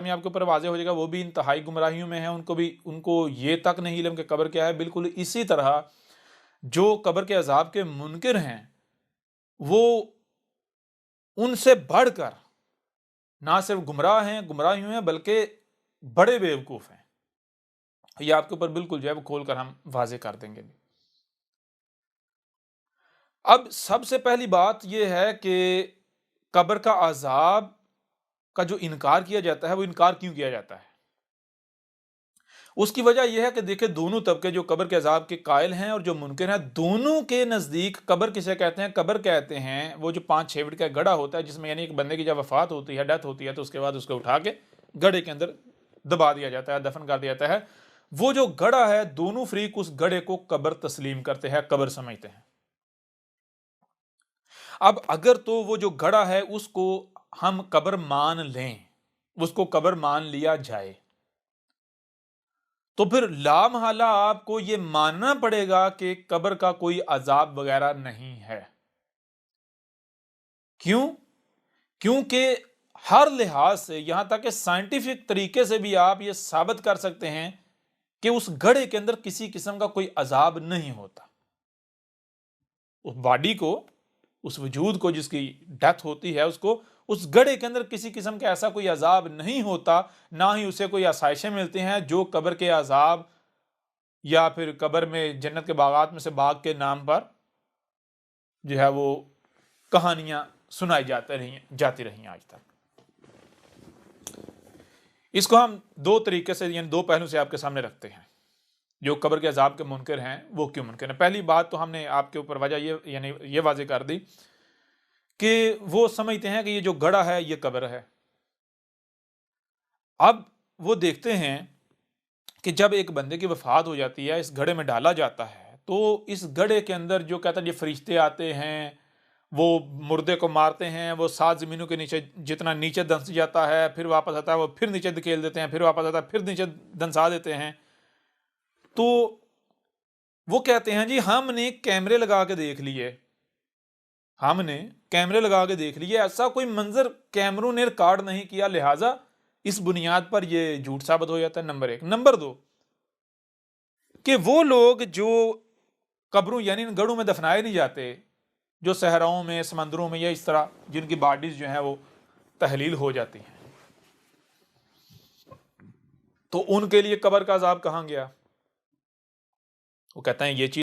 में आपके ऊपर वाज़ेह हो जाएगा, वो भी इंतहाई गुमराहियों में है, उनको ये तक नहीं इल्म कि कब्र क्या है। बिल्कुल इसी तरह जो कब्र के अज़ाब के मुनकिर हैं, वो उनसे बढ़कर ना सिर्फ गुमराह हैं, गुमराहियों हैं, बल्कि बड़े बेवकूफ़ हैं। ये आपके ऊपर बिल्कुल जो है वो खोलकर हम वाज़ेह कर देंगे। अब सबसे पहली बात ये है कि कब्र का अज़ाब का जो इनकार किया जाता है, वो इनकार क्यों किया जाता है? उसकी वजह यह है कि देखिए, दोनों तबके जो कब्र के अज़ाब के कायल हैं और जो मुनकिर हैं, दोनों के नज़दीक कब्र किसे कहते हैं? कब्र कहते हैं वो जो 5-6 फीट का गड्ढा होता है, जिसमें यानी एक बंदे की जब वफ़ात होती है, डेथ होती है, तो उसके बाद उसको उठा के गड्ढे के अंदर दबा दिया जाता है, दफन कर दिया जाता है। वो जो गड्ढा है, दोनों फ़रीक उस गड्ढे को कब्र तस्लीम करते हैं, कब्र समझते हैं। अब अगर तो वो जो गड्ढा है उसको हम कब्र मान लें, उसको कब्र मान लिया जाए, तो फिर लामहला आपको ये मानना पड़ेगा कि कब्र का कोई अजाब वगैरह नहीं है। क्यों? क्योंकि हर लिहाज से, यहां तक कि साइंटिफिक तरीके से भी आप ये साबित कर सकते हैं कि उस गड्ढे के अंदर किसी किस्म का कोई अजाब नहीं होता। उस बॉडी को, उस वजूद को जिसकी डेथ होती है, उसको उस गड्ढे के अंदर किसी किस्म का ऐसा कोई अजाब नहीं होता, ना ही उसे कोई आसाइशें मिलती हैं जो कब्र के अजाब या फिर कब्र में जन्नत के बागात में से बाग के नाम पर जो है वो कहानियां सुनाई जाती रही आज तक। इसको हम दो तरीके से, यानी दो पहलू से आपके सामने रखते हैं। जो कब्र के अजाब के मुनकिर हैं वो क्यों मुनकिर हैं? पहली बात तो हमने आपके ऊपर वजह ये वाज़ेह कर दी कि वो समझते हैं कि ये जो गड्ढा है ये कब्र है। अब वो देखते हैं कि जब एक बंदे की वफात हो जाती है, इस गड्ढे में डाला जाता है, तो इस गड्ढे के अंदर जो कहता है ये फरिश्ते आते हैं, वो मुर्दे को मारते हैं, वो 7 ज़मीनों के नीचे, जितना नीचे धंस जाता है, फिर वापस आता है, वो फिर नीचे धकेल देते हैं, फिर वापस आता है, फिर नीचे धंसा देते हैं। तो वो कहते हैं जी, हमने कैमरे लगा के देख लिए, हमने कैमरे लगा के देख लिए, ऐसा कोई मंजर कैमरों ने रिकॉर्ड नहीं किया, लिहाजा इस बुनियाद पर यह झूठ साबित हो जाता है। नंबर 1। नंबर 2 कि वो लोग जो कब्रों यानी इन गढ़ों में दफनाए नहीं जाते, जो सहराओं में, समंदरों में या इस तरह जिनकी बॉडीज जो है वो तहलील हो जाती हैं, तो उनके लिए कब्र का अजाब कहां गया? वो कहते हैं ये चीज